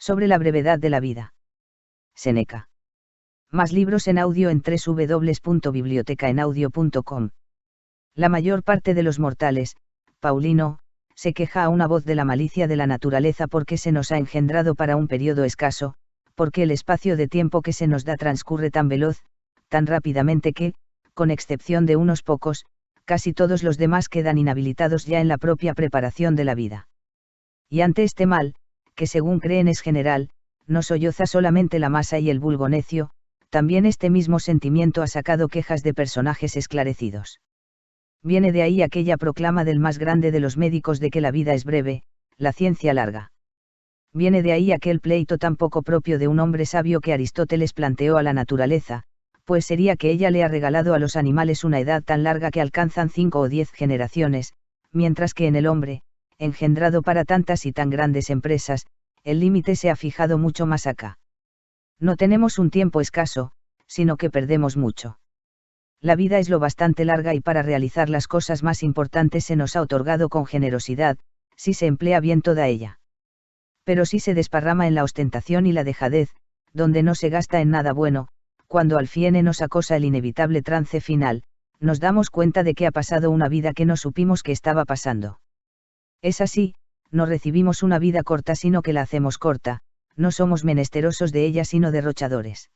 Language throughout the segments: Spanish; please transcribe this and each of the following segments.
Sobre la brevedad de la vida. Séneca. Más libros en audio en www.bibliotecaenaudio.com. La mayor parte de los mortales, Paulino, se queja a una voz de la malicia de la naturaleza porque se nos ha engendrado para un periodo escaso, porque el espacio de tiempo que se nos da transcurre tan veloz, tan rápidamente que, con excepción de unos pocos, casi todos los demás quedan inhabilitados ya en la propia preparación de la vida. Y ante este mal, que según creen es general, no solloza solamente la masa y el vulgo necio, también este mismo sentimiento ha sacado quejas de personajes esclarecidos. Viene de ahí aquella proclama del más grande de los médicos de que la vida es breve, la ciencia larga. Viene de ahí aquel pleito tan poco propio de un hombre sabio que Aristóteles planteó a la naturaleza, pues sería que ella le ha regalado a los animales una edad tan larga que alcanzan 5 o 10 generaciones, mientras que en el hombre, engendrado para tantas y tan grandes empresas, el límite se ha fijado mucho más acá. No tenemos un tiempo escaso, sino que perdemos mucho. La vida es lo bastante larga y para realizar las cosas más importantes se nos ha otorgado con generosidad, si se emplea bien toda ella. Pero si se desparrama en la ostentación y la dejadez, donde no se gasta en nada bueno, cuando al fin nos acosa el inevitable trance final, nos damos cuenta de que ha pasado una vida que no supimos que estaba pasando. Es así, no recibimos una vida corta sino que la hacemos corta, no somos menesterosos de ella sino derrochadores.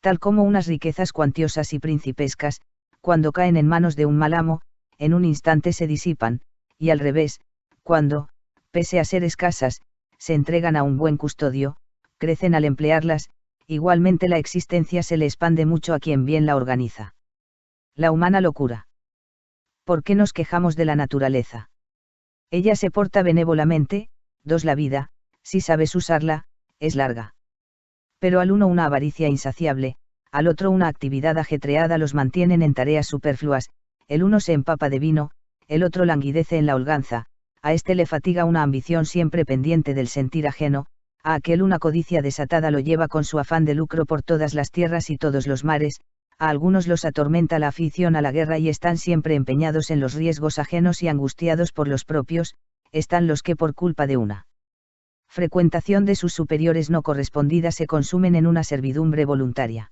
Tal como unas riquezas cuantiosas y principescas, cuando caen en manos de un mal amo, en un instante se disipan, y al revés, cuando, pese a ser escasas, se entregan a un buen custodio, crecen al emplearlas, igualmente la existencia se le expande mucho a quien bien la organiza. La humana locura. ¿Por qué nos quejamos de la naturaleza? Ella se porta benévolamente, la vida, si sabes usarla, es larga. Pero al uno una avaricia insaciable, al otro una actividad ajetreada los mantienen en tareas superfluas, el uno se empapa de vino, el otro languidece en la holganza, a este le fatiga una ambición siempre pendiente del sentir ajeno, a aquel una codicia desatada lo lleva con su afán de lucro por todas las tierras y todos los mares, a algunos los atormenta la afición a la guerra y están siempre empeñados en los riesgos ajenos y angustiados por los propios, están los que por culpa de una frecuentación de sus superiores no correspondida se consumen en una servidumbre voluntaria.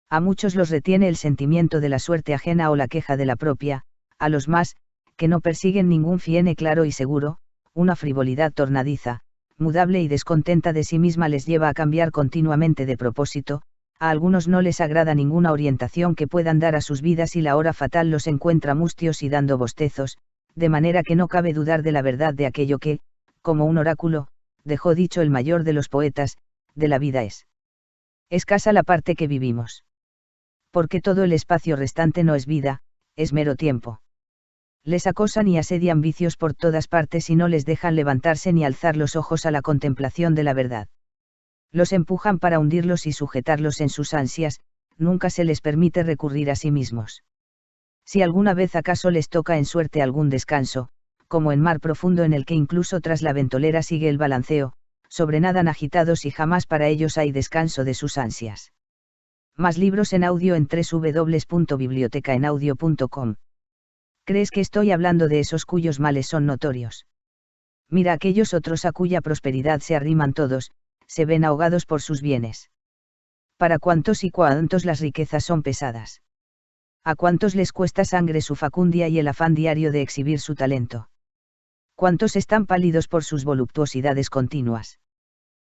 A muchos los retiene el sentimiento de la suerte ajena o la queja de la propia, a los más, que no persiguen ningún fiene claro y seguro, una frivolidad tornadiza, mudable y descontenta de sí misma les lleva a cambiar continuamente de propósito, a algunos no les agrada ninguna orientación que puedan dar a sus vidas y la hora fatal los encuentra mustios y dando bostezos, de manera que no cabe dudar de la verdad de aquello que, como un oráculo, dejó dicho el mayor de los poetas, de la vida es escasa la parte que vivimos. Porque todo el espacio restante no es vida, es mero tiempo. Les acosan y asedian vicios por todas partes y no les dejan levantarse ni alzar los ojos a la contemplación de la verdad. Los empujan para hundirlos y sujetarlos en sus ansias, nunca se les permite recurrir a sí mismos. Si alguna vez acaso les toca en suerte algún descanso, como en mar profundo en el que incluso tras la ventolera sigue el balanceo, sobrenadan agitados y jamás para ellos hay descanso de sus ansias. Más libros en audio en www.bibliotecaenaudio.com. ¿Crees que estoy hablando de esos cuyos males son notorios? Mira aquellos otros a cuya prosperidad se arriman todos, se ven ahogados por sus bienes. ¿Para cuántos y cuántos las riquezas son pesadas? ¿A cuántos les cuesta sangre su facundia y el afán diario de exhibir su talento? ¿Cuántos están pálidos por sus voluptuosidades continuas?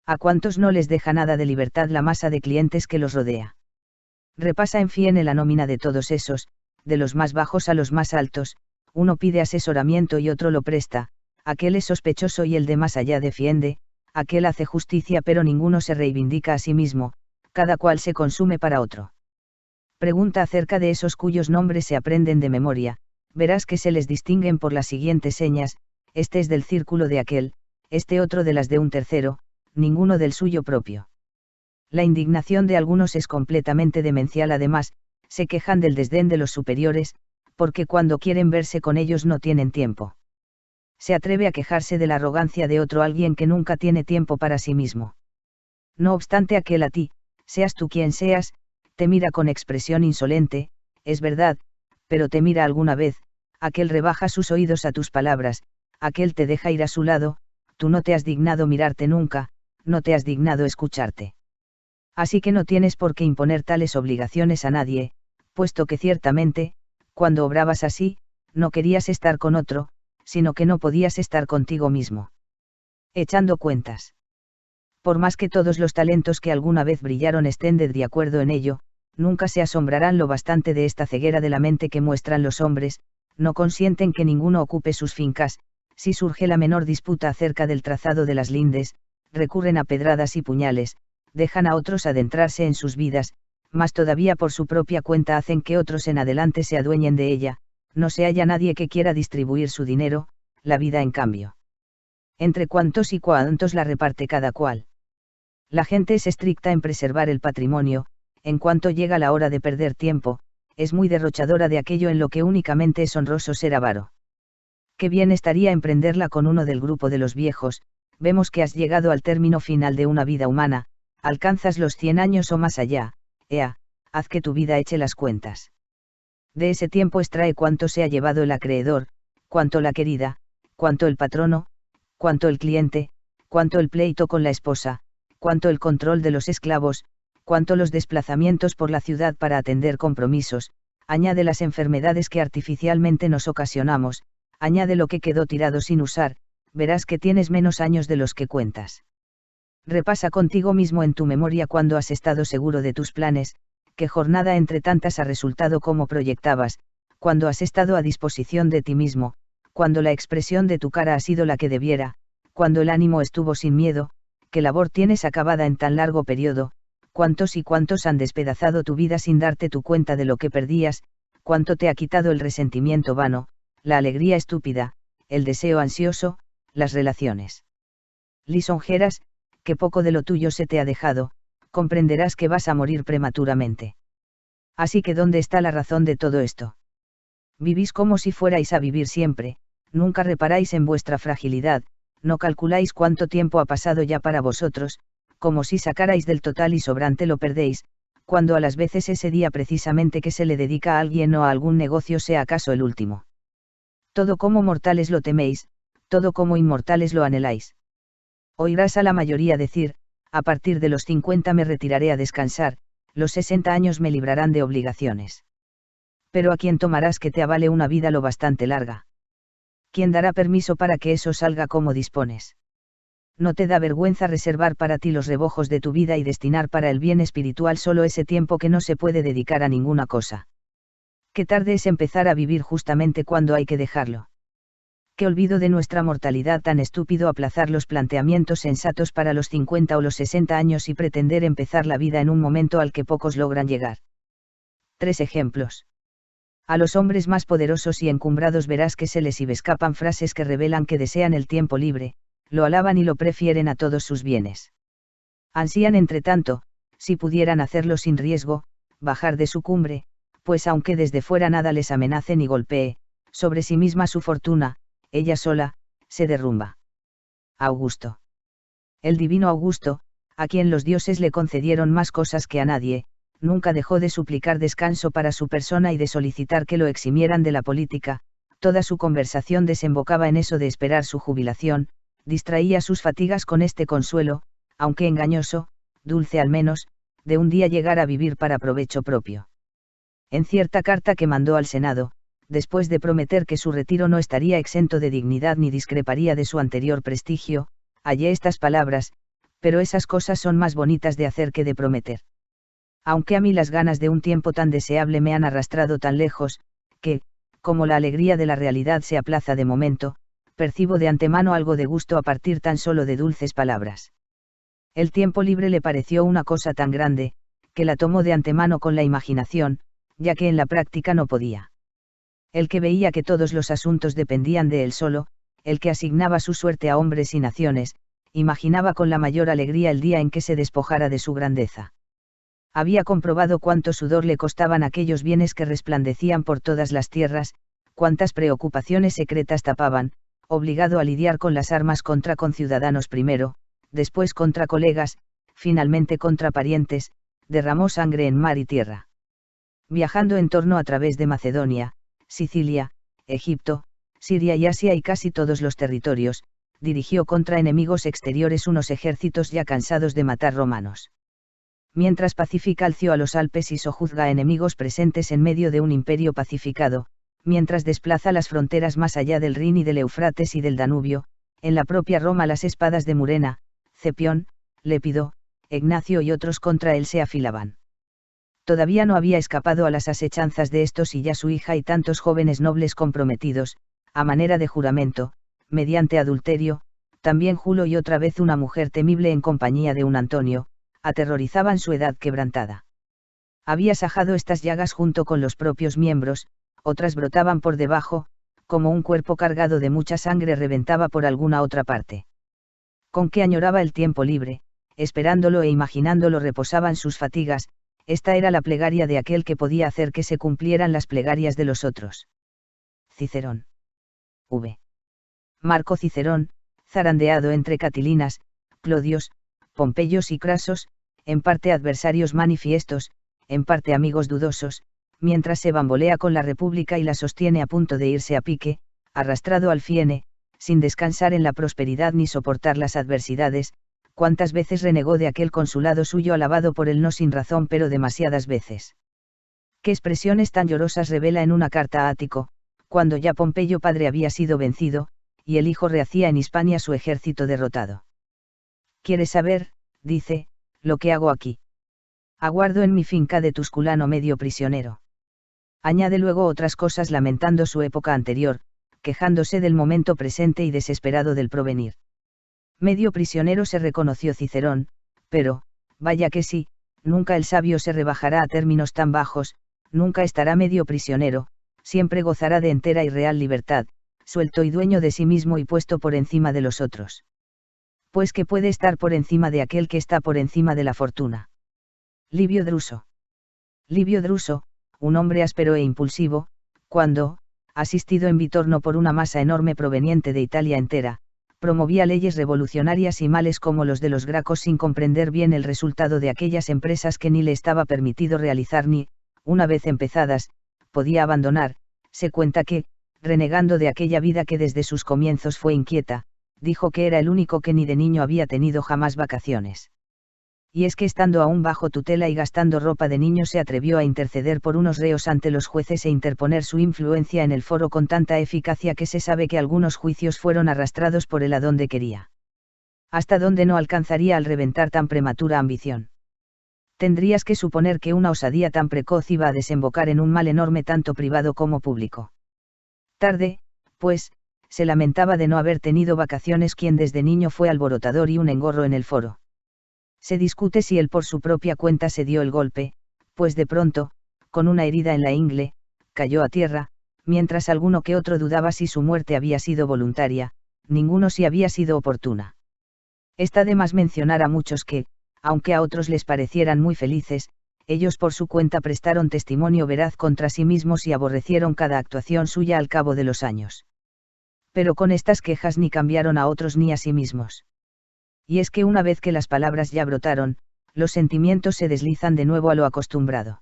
¿A cuántos no les deja nada de libertad la masa de clientes que los rodea? Repasa en fin la nómina de todos esos, de los más bajos a los más altos, uno pide asesoramiento y otro lo presta, aquel es sospechoso y el de más allá defiende, aquel hace justicia pero ninguno se reivindica a sí mismo, cada cual se consume para otro. Pregunta acerca de esos cuyos nombres se aprenden de memoria, verás que se les distinguen por las siguientes señas, este es del círculo de aquel, este otro de las de un tercero, ninguno del suyo propio. La indignación de algunos es completamente demencial además, se quejan del desdén de los superiores, porque cuando quieren verse con ellos no tienen tiempo. Se atreve a quejarse de la arrogancia de otro alguien que nunca tiene tiempo para sí mismo. No obstante aquel a ti, seas tú quien seas, te mira con expresión insolente, es verdad, pero te mira alguna vez, aquel rebaja sus oídos a tus palabras, aquel te deja ir a su lado, tú no te has dignado mirarte nunca, no te has dignado escucharte. Así que no tienes por qué imponer tales obligaciones a nadie, puesto que ciertamente, cuando obrabas así, no querías estar con otro, sino que no podías estar contigo mismo. Echando cuentas. Por más que todos los talentos que alguna vez brillaron estén de acuerdo en ello, nunca se asombrarán lo bastante de esta ceguera de la mente que muestran los hombres, no consienten que ninguno ocupe sus fincas, si surge la menor disputa acerca del trazado de las lindes, recurren a pedradas y puñales, dejan a otros adentrarse en sus vidas, más todavía por su propia cuenta hacen que otros en adelante se adueñen de ella, no se halla nadie que quiera distribuir su dinero, la vida en cambio. Entre cuántos y cuántos la reparte cada cual. La gente es estricta en preservar el patrimonio, en cuanto llega la hora de perder tiempo, es muy derrochadora de aquello en lo que únicamente es honroso ser avaro. Qué bien estaría emprenderla con uno del grupo de los viejos, vemos que has llegado al término final de una vida humana, alcanzas los 100 años o más allá, ea, haz que tu vida eche las cuentas. De ese tiempo extrae cuánto se ha llevado el acreedor, cuánto la querida, cuánto el patrono, cuánto el cliente, cuánto el pleito con la esposa, cuánto el control de los esclavos, cuánto los desplazamientos por la ciudad para atender compromisos, añade las enfermedades que artificialmente nos ocasionamos, añade lo que quedó tirado sin usar, verás que tienes menos años de los que cuentas. Repasa contigo mismo en tu memoria cuando has estado seguro de tus planes, qué jornada entre tantas ha resultado como proyectabas, cuando has estado a disposición de ti mismo, cuando la expresión de tu cara ha sido la que debiera, cuando el ánimo estuvo sin miedo, qué labor tienes acabada en tan largo periodo, cuántos y cuántos han despedazado tu vida sin darte tu cuenta de lo que perdías, cuánto te ha quitado el resentimiento vano, la alegría estúpida, el deseo ansioso, las relaciones lisonjeras, que poco de lo tuyo se te ha dejado, comprenderás que vas a morir prematuramente. Así que ¿dónde está la razón de todo esto? Vivís como si fuerais a vivir siempre, nunca reparáis en vuestra fragilidad, no calculáis cuánto tiempo ha pasado ya para vosotros, como si sacarais del total y sobrante lo perdéis, cuando a las veces ese día precisamente que se le dedica a alguien o a algún negocio sea acaso el último. Todo como mortales lo teméis, todo como inmortales lo anheláis. Oirás a la mayoría decir, a partir de los 50 me retiraré a descansar, los 60 años me librarán de obligaciones. Pero ¿a quién tomarás que te avale una vida lo bastante larga? ¿Quién dará permiso para que eso salga como dispones? ¿No te da vergüenza reservar para ti los rebojos de tu vida y destinar para el bien espiritual solo ese tiempo que no se puede dedicar a ninguna cosa? Qué tarde es empezar a vivir justamente cuando hay que dejarlo. Qué olvido de nuestra mortalidad tan estúpido aplazar los planteamientos sensatos para los 50 o los 60 años y pretender empezar la vida en un momento al que pocos logran llegar. 3 ejemplos. A los hombres más poderosos y encumbrados verás que se les escapan frases que revelan que desean el tiempo libre, lo alaban y lo prefieren a todos sus bienes. Ansían entretanto, si pudieran hacerlo sin riesgo, bajar de su cumbre, pues aunque desde fuera nada les amenace ni golpee, sobre sí misma su fortuna, ella sola, se derrumba. Augusto. El divino Augusto, a quien los dioses le concedieron más cosas que a nadie, nunca dejó de suplicar descanso para su persona y de solicitar que lo eximieran de la política, toda su conversación desembocaba en eso de esperar su jubilación, distraía sus fatigas con este consuelo, aunque engañoso, dulce al menos, de un día llegar a vivir para provecho propio. En cierta carta que mandó al Senado, después de prometer que su retiro no estaría exento de dignidad ni discreparía de su anterior prestigio, hallé estas palabras, pero esas cosas son más bonitas de hacer que de prometer. Aunque a mí las ganas de un tiempo tan deseable me han arrastrado tan lejos, que, como la alegría de la realidad se aplaza de momento, percibo de antemano algo de gusto a partir tan solo de dulces palabras. El tiempo libre le pareció una cosa tan grande, que la tomó de antemano con la imaginación, ya que en la práctica no podía. El que veía que todos los asuntos dependían de él solo, el que asignaba su suerte a hombres y naciones, imaginaba con la mayor alegría el día en que se despojara de su grandeza. Había comprobado cuánto sudor le costaban aquellos bienes que resplandecían por todas las tierras, cuántas preocupaciones secretas tapaban, obligado a lidiar con las armas contra conciudadanos primero, después contra colegas, finalmente contra parientes, derramó sangre en mar y tierra. Viajando en torno a través de Macedonia, Sicilia, Egipto, Siria y Asia y casi todos los territorios, dirigió contra enemigos exteriores unos ejércitos ya cansados de matar romanos. Mientras pacifica alció a los Alpes y sojuzga a enemigos presentes en medio de un imperio pacificado, mientras desplaza las fronteras más allá del Rin y del Eufrates y del Danubio, en la propia Roma las espadas de Murena, Cepión, Lépido, Ignacio y otros contra él se afilaban. Todavía no había escapado a las asechanzas de estos y ya su hija y tantos jóvenes nobles comprometidos, a manera de juramento, mediante adulterio, también Julo y otra vez una mujer temible en compañía de un Antonio, aterrorizaban su edad quebrantada. Había sajado estas llagas junto con los propios miembros, otras brotaban por debajo, como un cuerpo cargado de mucha sangre reventaba por alguna otra parte. Con que añoraba el tiempo libre, esperándolo e imaginándolo reposaban sus fatigas, esta era la plegaria de aquel que podía hacer que se cumplieran las plegarias de los otros. Cicerón. V. Marco Cicerón, zarandeado entre Catilinas, Clodios, Pompeyos y Crasos, en parte adversarios manifiestos, en parte amigos dudosos, mientras se bambolea con la República y la sostiene a punto de irse a pique, arrastrado al Fiene, sin descansar en la prosperidad ni soportar las adversidades, cuántas veces renegó de aquel consulado suyo alabado por él no sin razón pero demasiadas veces. Qué expresiones tan llorosas revela en una carta a Ático, cuando ya Pompeyo padre había sido vencido, y el hijo rehacía en Hispania su ejército derrotado. ¿Quieres saber, dice, lo que hago aquí? Aguardo en mi finca de Tusculano medio prisionero. Añade luego otras cosas lamentando su época anterior, quejándose del momento presente y desesperado del provenir. Medio prisionero se reconoció Cicerón, pero, vaya que sí, nunca el sabio se rebajará a términos tan bajos, nunca estará medio prisionero, siempre gozará de entera y real libertad, suelto y dueño de sí mismo y puesto por encima de los otros. Pues que puede estar por encima de aquel que está por encima de la fortuna. Livio Druso. Livio Druso, un hombre áspero e impulsivo, cuando, asistido en Vitorno por una masa enorme proveniente de Italia entera, promovía leyes revolucionarias y males como los de los Gracos sin comprender bien el resultado de aquellas empresas que ni le estaba permitido realizar ni, una vez empezadas, podía abandonar, se cuenta que, renegando de aquella vida que desde sus comienzos fue inquieta, dijo que era el único que ni de niño había tenido jamás vacaciones. Y es que estando aún bajo tutela y gastando ropa de niño se atrevió a interceder por unos reos ante los jueces e interponer su influencia en el foro con tanta eficacia que se sabe que algunos juicios fueron arrastrados por él a donde quería. Hasta donde no alcanzaría al reventar tan prematura ambición. Tendrías que suponer que una osadía tan precoz iba a desembocar en un mal enorme tanto privado como público. Tarde, pues, se lamentaba de no haber tenido vacaciones quien desde niño fue alborotador y un engorro en el foro. Se discute si él por su propia cuenta se dio el golpe, pues de pronto, con una herida en la ingle, cayó a tierra, mientras alguno que otro dudaba si su muerte había sido voluntaria, ninguno si había sido oportuna. Está de más mencionar a muchos que, aunque a otros les parecieran muy felices, ellos por su cuenta prestaron testimonio veraz contra sí mismos y aborrecieron cada actuación suya al cabo de los años. Pero con estas quejas ni cambiaron a otros ni a sí mismos. Y es que una vez que las palabras ya brotaron, los sentimientos se deslizan de nuevo a lo acostumbrado.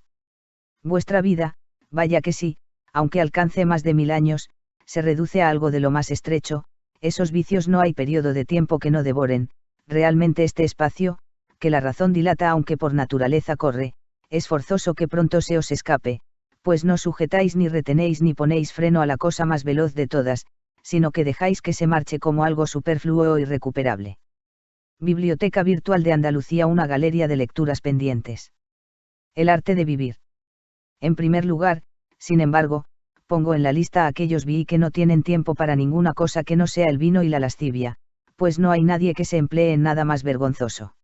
Vuestra vida, vaya que sí, aunque alcance más de 1000 años, se reduce a algo de lo más estrecho, esos vicios no hay periodo de tiempo que no devoren, realmente este espacio, que la razón dilata aunque por naturaleza corre, es forzoso que pronto se os escape, pues no sujetáis ni retenéis ni ponéis freno a la cosa más veloz de todas, sino que dejáis que se marche como algo superfluo e irrecuperable. Biblioteca Virtual de Andalucía, una galería de lecturas pendientes. El arte de vivir. En primer lugar, sin embargo, pongo en la lista a aquellos vi que no tienen tiempo para ninguna cosa que no sea el vino y la lascivia, pues no hay nadie que se emplee en nada más vergonzoso.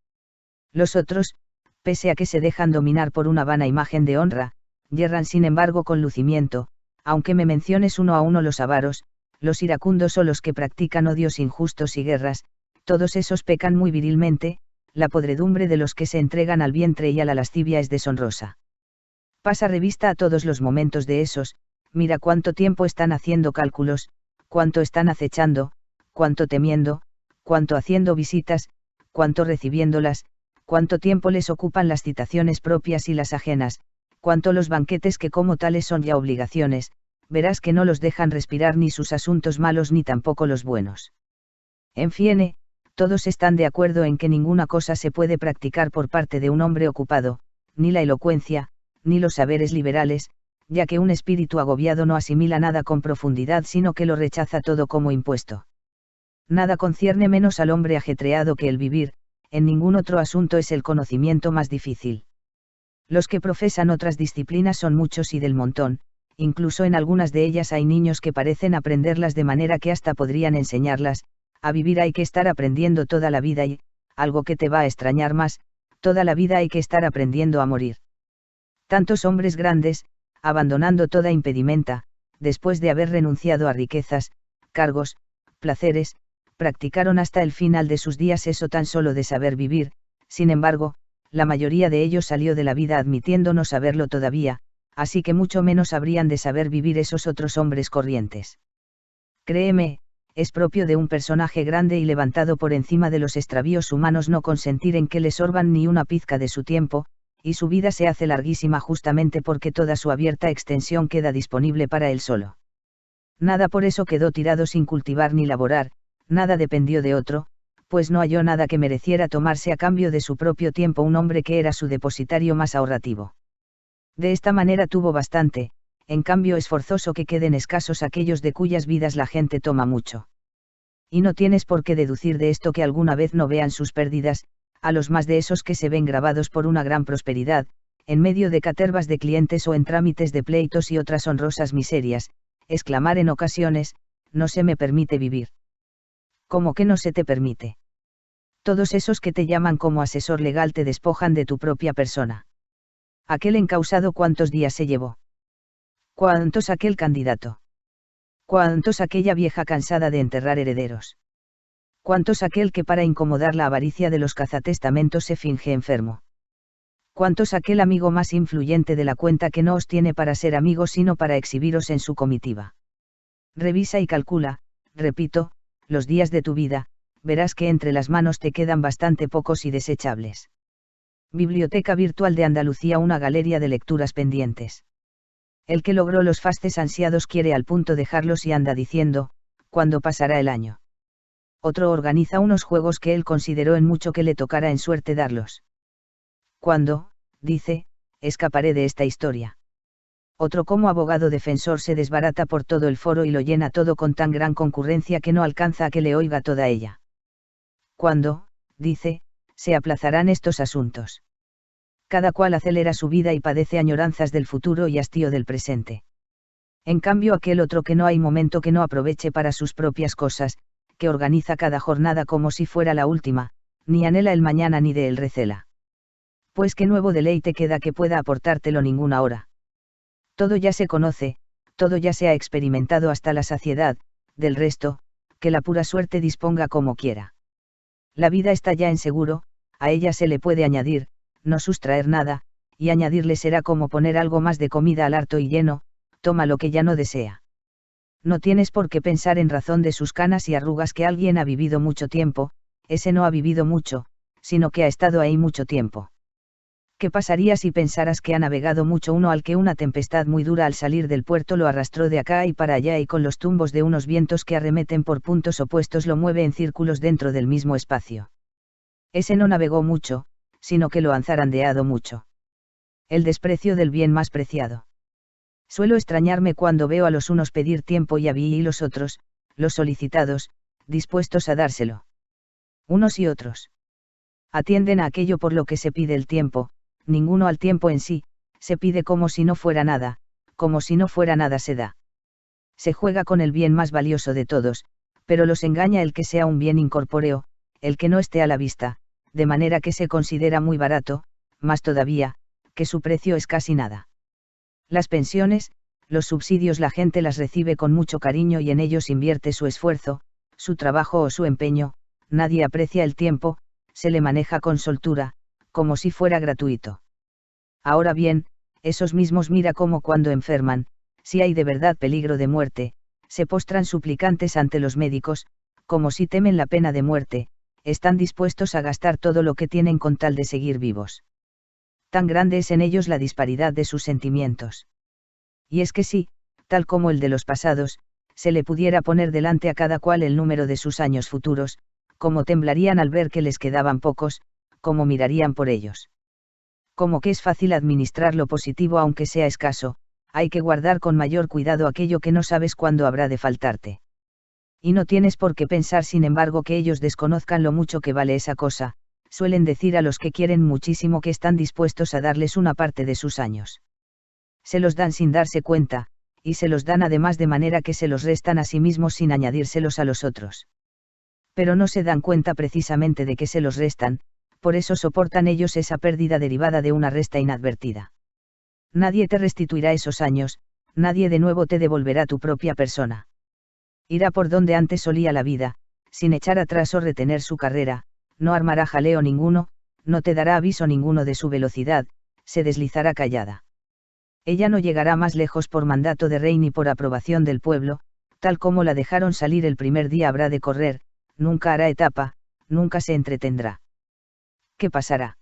Los otros, pese a que se dejan dominar por una vana imagen de honra, yerran sin embargo con lucimiento, aunque me menciones uno a uno los avaros, los iracundos o los que practican odios injustos y guerras, todos esos pecan muy virilmente, la podredumbre de los que se entregan al vientre y a la lascivia es deshonrosa. Pasa revista a todos los momentos de esos, mira cuánto tiempo están haciendo cálculos, cuánto están acechando, cuánto temiendo, cuánto haciendo visitas, cuánto recibiéndolas, cuánto tiempo les ocupan las citaciones propias y las ajenas, cuánto los banquetes que como tales son ya obligaciones, verás que no los dejan respirar ni sus asuntos malos ni tampoco los buenos. En fin, todos están de acuerdo en que ninguna cosa se puede practicar por parte de un hombre ocupado, ni la elocuencia, ni los saberes liberales, ya que un espíritu agobiado no asimila nada con profundidad sino que lo rechaza todo como impuesto. Nada concierne menos al hombre ajetreado que el vivir, en ningún otro asunto es el conocimiento más difícil. Los que profesan otras disciplinas son muchos y del montón, incluso en algunas de ellas hay niños que parecen aprenderlas de manera que hasta podrían enseñarlas. A vivir hay que estar aprendiendo toda la vida y, algo que te va a extrañar más, toda la vida hay que estar aprendiendo a morir. Tantos hombres grandes, abandonando toda impedimenta, después de haber renunciado a riquezas, cargos, placeres, practicaron hasta el final de sus días eso tan solo de saber vivir. Sin embargo, la mayoría de ellos salió de la vida admitiendo no saberlo todavía, así que mucho menos habrían de saber vivir esos otros hombres corrientes. Créeme, es propio de un personaje grande y levantado por encima de los extravíos humanos no consentir en que le sorban ni una pizca de su tiempo, y su vida se hace larguísima justamente porque toda su abierta extensión queda disponible para él solo. Nada por eso quedó tirado sin cultivar ni laborar, nada dependió de otro, pues no halló nada que mereciera tomarse a cambio de su propio tiempo un hombre que era su depositario más ahorrativo. De esta manera tuvo bastante, en cambio es forzoso que queden escasos aquellos de cuyas vidas la gente toma mucho. Y no tienes por qué deducir de esto que alguna vez no vean sus pérdidas, a los más de esos que se ven grabados por una gran prosperidad, en medio de catervas de clientes o en trámites de pleitos y otras honrosas miserias, exclamar en ocasiones, no se me permite vivir. ¿Cómo que no se te permite? Todos esos que te llaman como asesor legal te despojan de tu propia persona. Aquel encausado ¿cuántos días se llevó? ¿Cuántos aquel candidato? ¿Cuántos aquella vieja cansada de enterrar herederos? ¿Cuántos aquel que para incomodar la avaricia de los cazatestamentos se finge enfermo? ¿Cuántos aquel amigo más influyente de la cuenta que no os tiene para ser amigos sino para exhibiros en su comitiva? Revisa y calcula, repito, los días de tu vida, verás que entre las manos te quedan bastante pocos y desechables. Biblioteca Virtual de Andalucía, una galería de lecturas pendientes. El que logró los fasces ansiados quiere al punto dejarlos y anda diciendo, ¿cuándo pasará el año? Otro organiza unos juegos que él consideró en mucho que le tocara en suerte darlos. ¿Cuándo, dice, escaparé de esta historia? Otro como abogado defensor se desbarata por todo el foro y lo llena todo con tan gran concurrencia que no alcanza a que le oiga toda ella. ¿Cuándo, dice, se aplazarán estos asuntos? Cada cual acelera su vida y padece añoranzas del futuro y hastío del presente. En cambio aquel otro que no hay momento que no aproveche para sus propias cosas, que organiza cada jornada como si fuera la última, ni anhela el mañana ni de él recela. Pues qué nuevo deleite queda que pueda aportártelo ninguna hora. Todo ya se conoce, todo ya se ha experimentado hasta la saciedad, del resto, que la pura suerte disponga como quiera. La vida está ya en seguro, a ella se le puede añadir, no sustraer nada, y añadirle será como poner algo más de comida al harto y lleno, toma lo que ya no desea. No tienes por qué pensar en razón de sus canas y arrugas que alguien ha vivido mucho tiempo, ese no ha vivido mucho, sino que ha estado ahí mucho tiempo. ¿Qué pasaría si pensaras que ha navegado mucho uno al que una tempestad muy dura al salir del puerto lo arrastró de acá y para allá y con los tumbos de unos vientos que arremeten por puntos opuestos lo mueve en círculos dentro del mismo espacio? Ese no navegó mucho, sino que lo han zarandeado mucho. El desprecio del bien más preciado. Suelo extrañarme cuando veo a los unos pedir tiempo y aví y los otros, los solicitados, dispuestos a dárselo. Unos y otros atienden a aquello por lo que se pide el tiempo, ninguno al tiempo en sí, se pide como si no fuera nada, como si no fuera nada se da. Se juega con el bien más valioso de todos, pero los engaña el que sea un bien incorpóreo, el que no esté a la vista, de manera que se considera muy barato, más todavía, que su precio es casi nada. Las pensiones, los subsidios la gente las recibe con mucho cariño y en ellos invierte su esfuerzo, su trabajo o su empeño, nadie aprecia el tiempo, se le maneja con soltura, como si fuera gratuito. Ahora bien, esos mismos mira cómo cuando enferman, si hay de verdad peligro de muerte, se postran suplicantes ante los médicos, como si temen la pena de muerte, están dispuestos a gastar todo lo que tienen con tal de seguir vivos. Tan grande es en ellos la disparidad de sus sentimientos. Y es que sí, tal como el de los pasados, se le pudiera poner delante a cada cual el número de sus años futuros, cómo temblarían al ver que les quedaban pocos, cómo mirarían por ellos. Como que es fácil administrar lo positivo aunque sea escaso, hay que guardar con mayor cuidado aquello que no sabes cuándo habrá de faltarte. Y no tienes por qué pensar sin embargo que ellos desconozcan lo mucho que vale esa cosa, suelen decir a los que quieren muchísimo que están dispuestos a darles una parte de sus años. Se los dan sin darse cuenta, y se los dan además de manera que se los restan a sí mismos sin añadírselos a los otros. Pero no se dan cuenta precisamente de que se los restan, por eso soportan ellos esa pérdida derivada de una resta inadvertida. Nadie te restituirá esos años, nadie de nuevo te devolverá tu propia persona. Irá por donde antes solía la vida, sin echar atrás o retener su carrera, no armará jaleo ninguno, no te dará aviso ninguno de su velocidad, se deslizará callada. Ella no llegará más lejos por mandato de rey ni por aprobación del pueblo, tal como la dejaron salir el primer día habrá de correr, nunca hará etapa, nunca se entretendrá. ¿Qué pasará?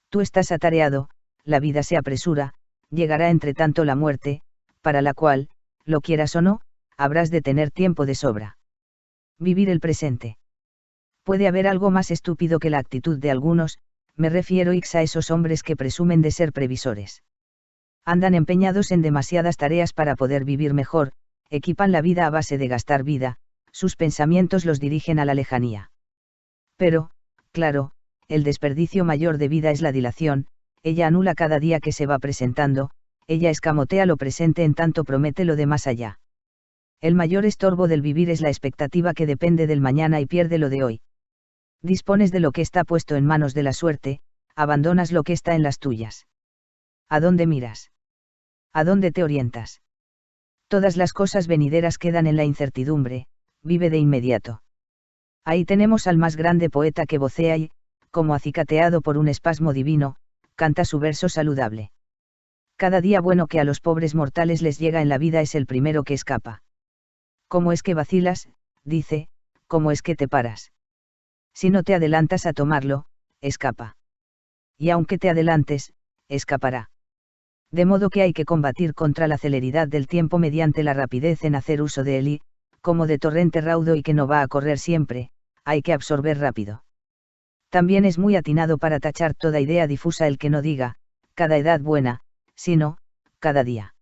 Tú estás atareado, la vida se apresura, llegará entre tanto la muerte, para la cual, lo quieras o no, habrás de tener tiempo de sobra. Vivir el presente. Puede haber algo más estúpido que la actitud de algunos, me refiero a esos hombres que presumen de ser previsores. Andan empeñados en demasiadas tareas para poder vivir mejor, equipan la vida a base de gastar vida, sus pensamientos los dirigen a la lejanía. Pero, claro, el desperdicio mayor de vida es la dilación, ella anula cada día que se va presentando, ella escamotea lo presente en tanto promete lo de más allá. El mayor estorbo del vivir es la expectativa que depende del mañana y pierde lo de hoy. Dispones de lo que está puesto en manos de la suerte, abandonas lo que está en las tuyas. ¿A dónde miras? ¿A dónde te orientas? Todas las cosas venideras quedan en la incertidumbre, vive de inmediato. Ahí tenemos al más grande poeta que vocea y, como acicateado por un espasmo divino, canta su verso saludable. Cada día bueno que a los pobres mortales les llega en la vida es el primero que escapa. ¿Cómo es que vacilas? Dice, ¿cómo es que te paras? Si no te adelantas a tomarlo, escapa. Y aunque te adelantes, escapará. De modo que hay que combatir contra la celeridad del tiempo mediante la rapidez en hacer uso de él y, como de torrente raudo y que no va a correr siempre, hay que absorber rápido. También es muy atinado para tachar toda idea difusa el que no diga, cada edad buena, sino, cada día.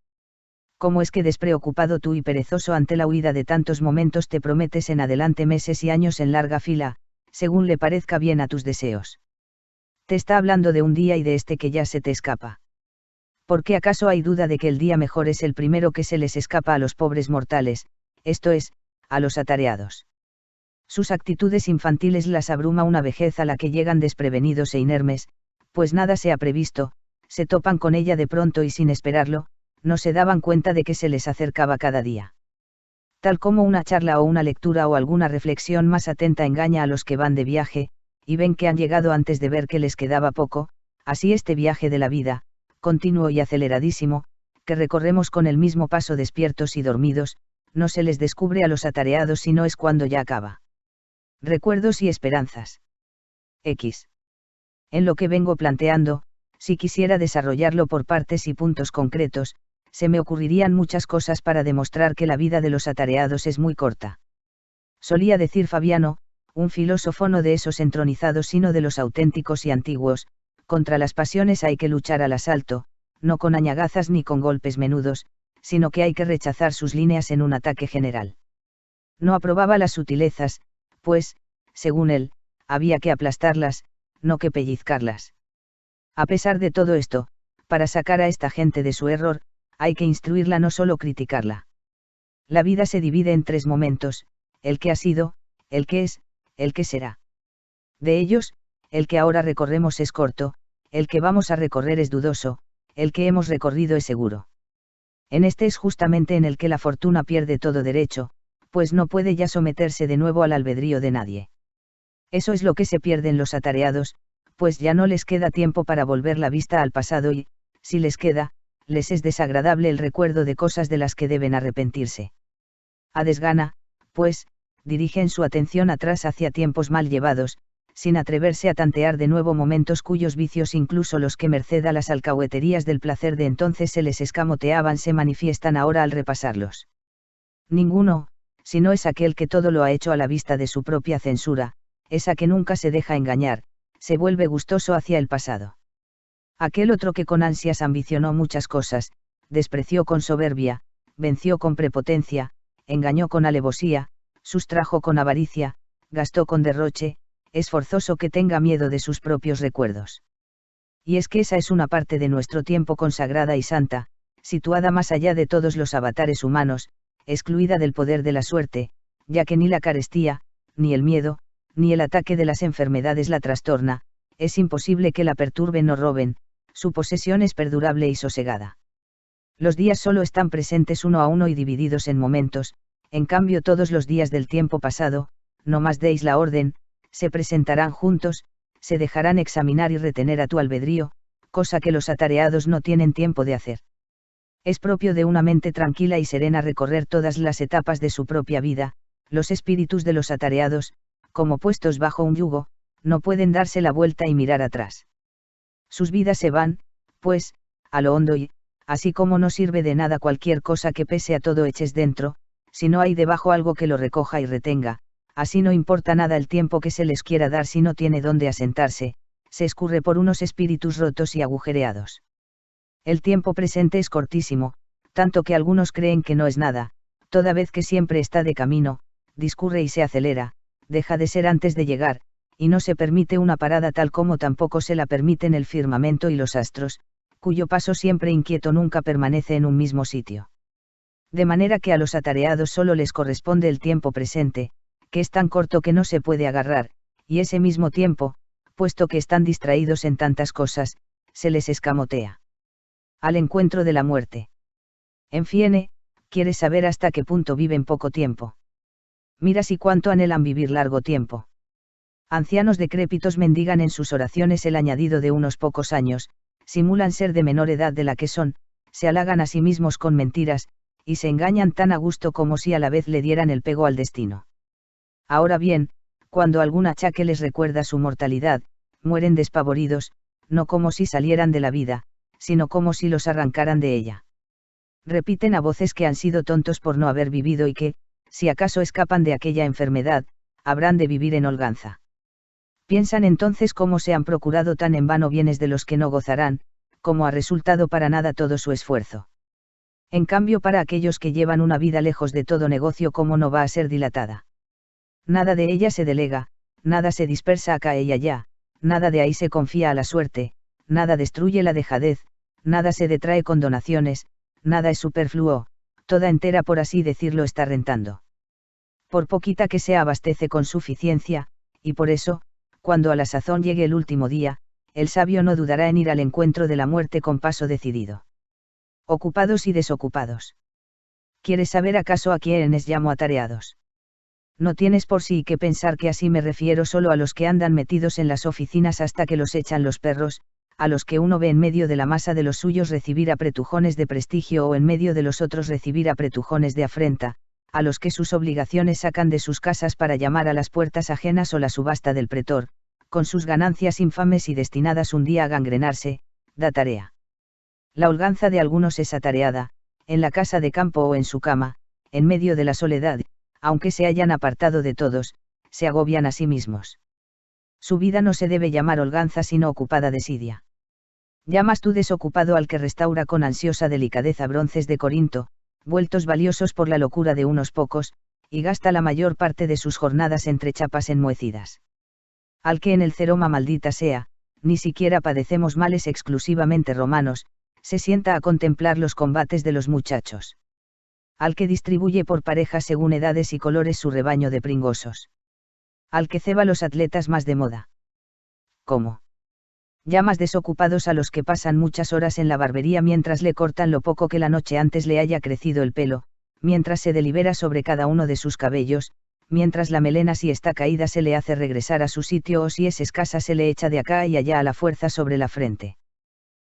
¿Cómo es que despreocupado tú y perezoso ante la huida de tantos momentos te prometes en adelante meses y años en larga fila, según le parezca bien a tus deseos? Te está hablando de un día y de este que ya se te escapa. ¿Por qué acaso hay duda de que el día mejor es el primero que se les escapa a los pobres mortales, esto es, a los atareados? Sus actitudes infantiles las abruma una vejez a la que llegan desprevenidos e inermes, pues nada se ha previsto, se topan con ella de pronto y sin esperarlo, no se daban cuenta de que se les acercaba cada día. Tal como una charla o una lectura o alguna reflexión más atenta engaña a los que van de viaje, y ven que han llegado antes de ver que les quedaba poco, así este viaje de la vida, continuo y aceleradísimo, que recorremos con el mismo paso despiertos y dormidos, no se les descubre a los atareados sino es cuando ya acaba. Recuerdos y esperanzas. X. En lo que vengo planteando, si quisiera desarrollarlo por partes y puntos concretos, se me ocurrirían muchas cosas para demostrar que la vida de los atareados es muy corta. Solía decir Fabiano, un filósofo no de esos entronizados sino de los auténticos y antiguos, contra las pasiones hay que luchar al asalto, no con añagazas ni con golpes menudos, sino que hay que rechazar sus líneas en un ataque general. No aprobaba las sutilezas, pues, según él, había que aplastarlas, no que pellizcarlas. A pesar de todo esto, para sacar a esta gente de su error, hay que instruirla no solo criticarla. La vida se divide en 3 momentos, el que ha sido, el que es, el que será. De ellos, el que ahora recorremos es corto, el que vamos a recorrer es dudoso, el que hemos recorrido es seguro. En este es justamente en el que la fortuna pierde todo derecho, pues no puede ya someterse de nuevo al albedrío de nadie. Eso es lo que se pierde en los atareados, pues ya no les queda tiempo para volver la vista al pasado y, si les queda, les es desagradable el recuerdo de cosas de las que deben arrepentirse. A desgana, pues, dirigen su atención atrás hacia tiempos mal llevados, sin atreverse a tantear de nuevo momentos cuyos vicios incluso los que merced a las alcahueterías del placer de entonces se les escamoteaban se manifiestan ahora al repasarlos. Ninguno, si no es aquel que todo lo ha hecho a la vista de su propia censura, esa que nunca se deja engañar, se vuelve gustoso hacia el pasado. Aquel otro que con ansias ambicionó muchas cosas, despreció con soberbia, venció con prepotencia, engañó con alevosía, sustrajo con avaricia, gastó con derroche, es forzoso que tenga miedo de sus propios recuerdos. Y es que esa es una parte de nuestro tiempo consagrada y santa, situada más allá de todos los avatares humanos, excluida del poder de la suerte, ya que ni la carestía, ni el miedo, ni el ataque de las enfermedades la trastorna, es imposible que la perturben o roben, su posesión es perdurable y sosegada. Los días solo están presentes uno a uno y divididos en momentos, en cambio todos los días del tiempo pasado, no más deis la orden, se presentarán juntos, se dejarán examinar y retener a tu albedrío, cosa que los atareados no tienen tiempo de hacer. Es propio de una mente tranquila y serena recorrer todas las etapas de su propia vida, los espíritus de los atareados, como puestos bajo un yugo, no pueden darse la vuelta y mirar atrás. Sus vidas se van, pues, a lo hondo y, así como no sirve de nada cualquier cosa que pese a todo eches dentro, si no hay debajo algo que lo recoja y retenga, así no importa nada el tiempo que se les quiera dar si no tiene dónde asentarse, se escurre por unos espíritus rotos y agujereados. El tiempo presente es cortísimo, tanto que algunos creen que no es nada, toda vez que siempre está de camino, discurre y se acelera, deja de ser antes de llegar, y no se permite una parada tal como tampoco se la permiten el firmamento y los astros, cuyo paso siempre inquieto nunca permanece en un mismo sitio. De manera que a los atareados solo les corresponde el tiempo presente, que es tan corto que no se puede agarrar, y ese mismo tiempo, puesto que están distraídos en tantas cosas, se les escamotea. Al encuentro de la muerte. En Fiene, ¿quieres saber hasta qué punto viven poco tiempo? Mira si cuánto anhelan vivir largo tiempo. Ancianos decrépitos mendigan en sus oraciones el añadido de unos pocos años, simulan ser de menor edad de la que son, se halagan a sí mismos con mentiras, y se engañan tan a gusto como si a la vez le dieran el pego al destino. Ahora bien, cuando algún achaque les recuerda su mortalidad, mueren despavoridos, no como si salieran de la vida, sino como si los arrancaran de ella. Repiten a voces que han sido tontos por no haber vivido y que, si acaso escapan de aquella enfermedad, habrán de vivir en holganza. Piensan entonces cómo se han procurado tan en vano bienes de los que no gozarán, cómo ha resultado para nada todo su esfuerzo. En cambio, para aquellos que llevan una vida lejos de todo negocio, cómo no va a ser dilatada. Nada de ella se delega, nada se dispersa acá y allá, nada de ahí se confía a la suerte, nada destruye la dejadez, nada se detrae con donaciones, nada es superfluo, toda entera por así decirlo está rentando. Por poquita que sea abastece con suficiencia, y por eso, cuando a la sazón llegue el último día, el sabio no dudará en ir al encuentro de la muerte con paso decidido. Ocupados y desocupados. ¿Quieres saber acaso a quiénes llamo atareados? No tienes por sí que pensar que así me refiero solo a los que andan metidos en las oficinas hasta que los echan los perros, a los que uno ve en medio de la masa de los suyos recibir apretujones de prestigio o en medio de los otros recibir apretujones de afrenta, a los que sus obligaciones sacan de sus casas para llamar a las puertas ajenas o la subasta del pretor, con sus ganancias infames y destinadas un día a gangrenarse, da tarea. La holganza de algunos es atareada, en la casa de campo o en su cama, en medio de la soledad, aunque se hayan apartado de todos, se agobian a sí mismos. Su vida no se debe llamar holganza sino ocupada desidia. Llamas tú desocupado al que restaura con ansiosa delicadeza bronces de Corinto, vueltos valiosos por la locura de unos pocos, y gasta la mayor parte de sus jornadas entre chapas enmohecidas. Al que en el ceroma maldita sea, ni siquiera padecemos males exclusivamente romanos, se sienta a contemplar los combates de los muchachos. Al que distribuye por parejas según edades y colores su rebaño de pringosos. Al que ceba los atletas más de moda. ¿Cómo? Llamas desocupados a los que pasan muchas horas en la barbería mientras le cortan lo poco que la noche antes le haya crecido el pelo, mientras se delibera sobre cada uno de sus cabellos, mientras la melena si está caída se le hace regresar a su sitio o si es escasa se le echa de acá y allá a la fuerza sobre la frente.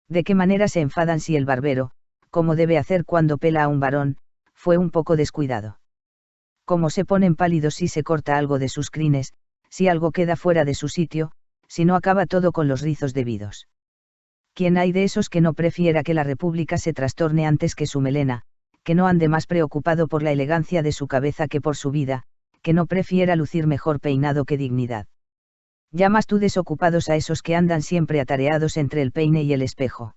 ¿De qué manera se enfadan si el barbero, como debe hacer cuando pela a un varón, fue un poco descuidado? ¿Cómo se ponen pálidos si se corta algo de sus crines, si algo queda fuera de su sitio, si no acaba todo con los rizos debidos? ¿Quién hay de esos que no prefiera que la república se trastorne antes que su melena, que no ande más preocupado por la elegancia de su cabeza que por su vida, que no prefiera lucir mejor peinado que dignidad. Llamas tú desocupados a esos que andan siempre atareados entre el peine y el espejo.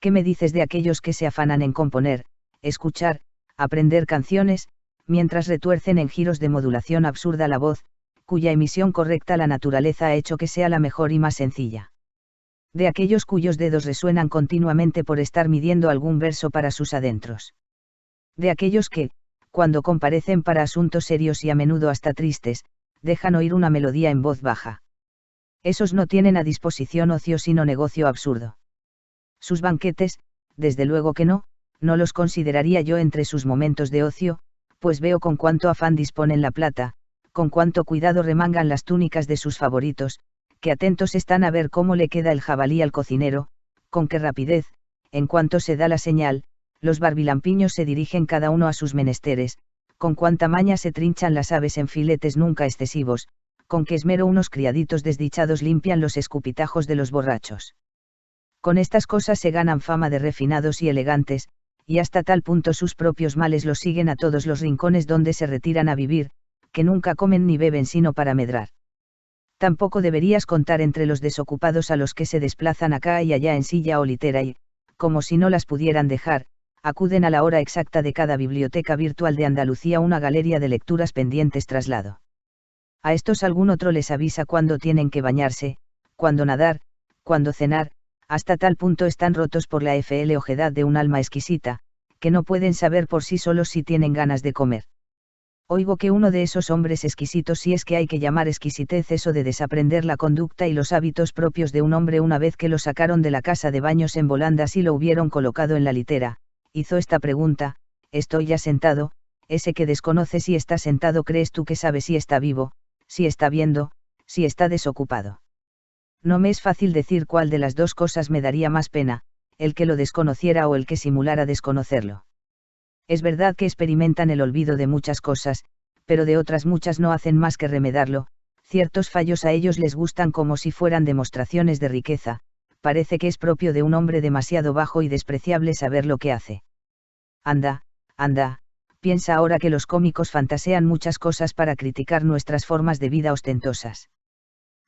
¿Qué me dices de aquellos que se afanan en componer, escuchar, aprender canciones, mientras retuercen en giros de modulación absurda la voz, cuya emisión correcta la naturaleza ha hecho que sea la mejor y más sencilla? De aquellos cuyos dedos resuenan continuamente por estar midiendo algún verso para sus adentros. De aquellos que, cuando comparecen para asuntos serios y a menudo hasta tristes, dejan oír una melodía en voz baja. Esos no tienen a disposición ocio sino negocio absurdo. Sus banquetes, desde luego que no los consideraría yo entre sus momentos de ocio, pues veo con cuánto afán disponen la plata, con cuánto cuidado remangan las túnicas de sus favoritos, que atentos están a ver cómo le queda el jabalí al cocinero, con qué rapidez, en cuanto se da la señal, los barbilampiños se dirigen cada uno a sus menesteres, con cuánta maña se trinchan las aves en filetes nunca excesivos, con qué esmero unos criaditos desdichados limpian los escupitajos de los borrachos. Con estas cosas se ganan fama de refinados y elegantes, y hasta tal punto sus propios males los siguen a todos los rincones donde se retiran a vivir, que nunca comen ni beben sino para medrar. Tampoco deberías contar entre los desocupados a los que se desplazan acá y allá en silla o litera y, como si no las pudieran dejar, acuden a la hora exacta de cada biblioteca virtual de Andalucía una galería de lecturas pendientes traslado. A estos algún otro les avisa cuándo tienen que bañarse, cuándo nadar, cuándo cenar, hasta tal punto están rotos por la ojedad de un alma exquisita, que no pueden saber por sí solos si tienen ganas de comer. Oigo que uno de esos hombres exquisitos, si es que hay que llamar exquisitez eso de desaprender la conducta y los hábitos propios de un hombre una vez que lo sacaron de la casa de baños en volandas y lo hubieron colocado en la litera, hizo esta pregunta: ¿estoy ya sentado? Ese que desconoce si está sentado, ¿crees tú que sabe si está vivo, si está viendo, si está desocupado? No me es fácil decir cuál de las dos cosas me daría más pena, el que lo desconociera o el que simulara desconocerlo. Es verdad que experimentan el olvido de muchas cosas, pero de otras muchas no hacen más que remedarlo. Ciertos fallos a ellos les gustan como si fueran demostraciones de riqueza. Parece que es propio de un hombre demasiado bajo y despreciable saber lo que hace. Anda, piensa ahora que los cómicos fantasean muchas cosas para criticar nuestras formas de vida ostentosas.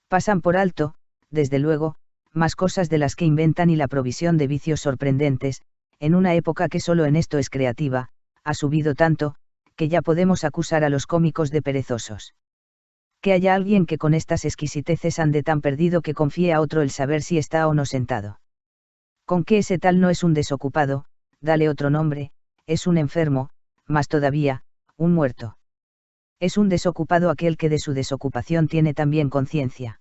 Pasan por alto, desde luego, más cosas de las que inventan y la provisión de vicios sorprendentes, en una época que solo en esto es creativa, ha subido tanto, que ya podemos acusar a los cómicos de perezosos. Que haya alguien que con estas exquisiteces ande tan perdido que confíe a otro el saber si está o no sentado. Con que ese tal no es un desocupado, dale otro nombre, es un enfermo, más todavía, un muerto. Es un desocupado aquel que de su desocupación tiene también conciencia.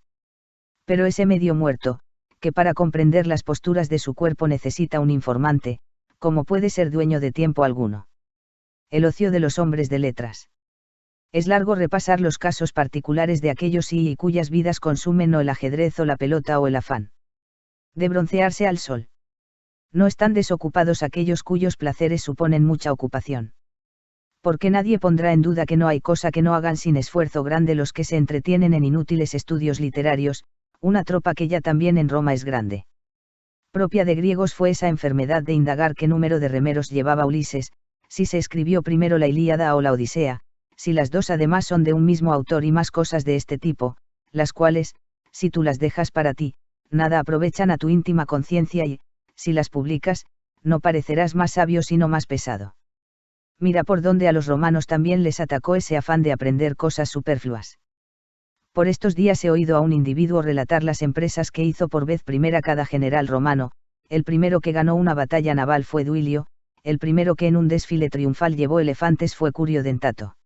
Pero ese medio muerto, que para comprender las posturas de su cuerpo necesita un informante, ¿cómo puede ser dueño de tiempo alguno? El ocio de los hombres de letras. Es largo repasar los casos particulares de aquellos y cuyas vidas consumen o el ajedrez o la pelota o el afán de broncearse al sol. No están desocupados aquellos cuyos placeres suponen mucha ocupación. Porque nadie pondrá en duda que no hay cosa que no hagan sin esfuerzo grande los que se entretienen en inútiles estudios literarios, una tropa que ya también en Roma es grande. Propia de griegos fue esa enfermedad de indagar qué número de remeros llevaba Ulises, si se escribió primero la Ilíada o la Odisea, si las dos además son de un mismo autor y más cosas de este tipo, las cuales, si tú las dejas para ti, nada aprovechan a tu íntima conciencia y, si las publicas, no parecerás más sabio sino más pesado. Mira por dónde a los romanos también les atacó ese afán de aprender cosas superfluas. Por estos días he oído a un individuo relatar las empresas que hizo por vez primera cada general romano. El primero que ganó una batalla naval fue Duilio, el primero que en un desfile triunfal llevó elefantes fue Curio Dentato.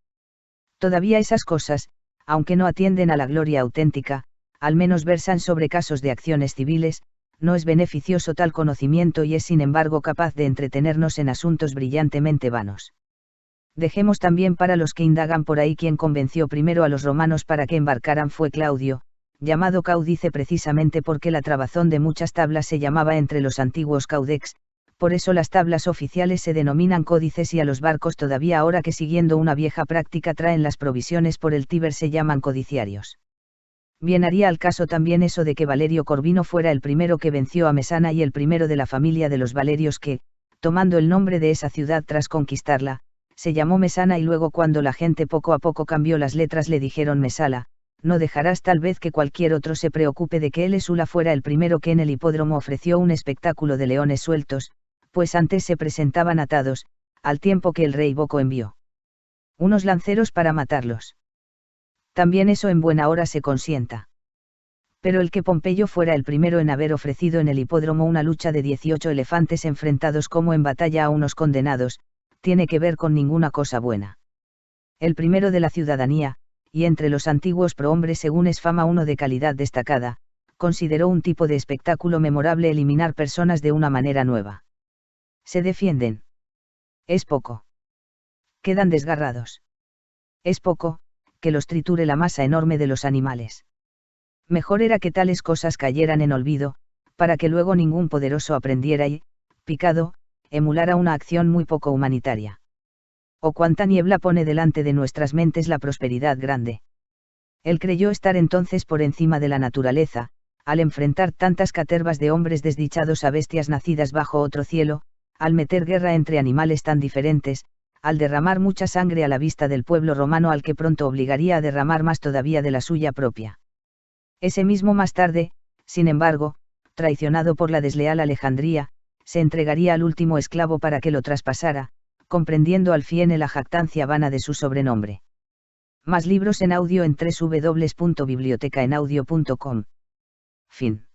Todavía esas cosas, aunque no atienden a la gloria auténtica, al menos versan sobre casos de acciones civiles. No es beneficioso tal conocimiento y es sin embargo capaz de entretenernos en asuntos brillantemente vanos. Dejemos también para los que indagan por ahí quien convenció primero a los romanos para que embarcaran fue Claudio, llamado Caudice precisamente porque la trabazón de muchas tablas se llamaba entre los antiguos caudex, por eso las tablas oficiales se denominan códices y a los barcos todavía ahora que siguiendo una vieja práctica traen las provisiones por el Tíber se llaman codiciarios. Bien haría al caso también eso de que Valerio Corvino fuera el primero que venció a Mesana y el primero de la familia de los Valerios que, tomando el nombre de esa ciudad tras conquistarla, se llamó Mesana y luego cuando la gente poco a poco cambió las letras le dijeron Mesala. No dejarás tal vez que cualquier otro se preocupe de que el Esula fuera el primero que en el hipódromo ofreció un espectáculo de leones sueltos, pues antes se presentaban atados, al tiempo que el rey Boco envió unos lanceros para matarlos. También eso en buena hora se consienta. Pero el que Pompeyo fuera el primero en haber ofrecido en el hipódromo una lucha de 18 elefantes enfrentados como en batalla a unos condenados, tiene que ver con ninguna cosa buena. El primero de la ciudadanía, y entre los antiguos prohombres según es fama uno de calidad destacada, consideró un tipo de espectáculo memorable eliminar personas de una manera nueva. Se defienden. Es poco. Quedan desgarrados. Es poco, que los triture la masa enorme de los animales. Mejor era que tales cosas cayeran en olvido, para que luego ningún poderoso aprendiera y, picado, emulara una acción muy poco humanitaria. Oh, cuánta niebla pone delante de nuestras mentes la prosperidad grande. Él creyó estar entonces por encima de la naturaleza, al enfrentar tantas catervas de hombres desdichados a bestias nacidas bajo otro cielo, al meter guerra entre animales tan diferentes, al derramar mucha sangre a la vista del pueblo romano al que pronto obligaría a derramar más todavía de la suya propia. Ese mismo más tarde, sin embargo, traicionado por la desleal Alejandría, se entregaría al último esclavo para que lo traspasara, comprendiendo al fin la jactancia vana de su sobrenombre. Más libros en audio en www.bibliotecaenaudio.com. Fin.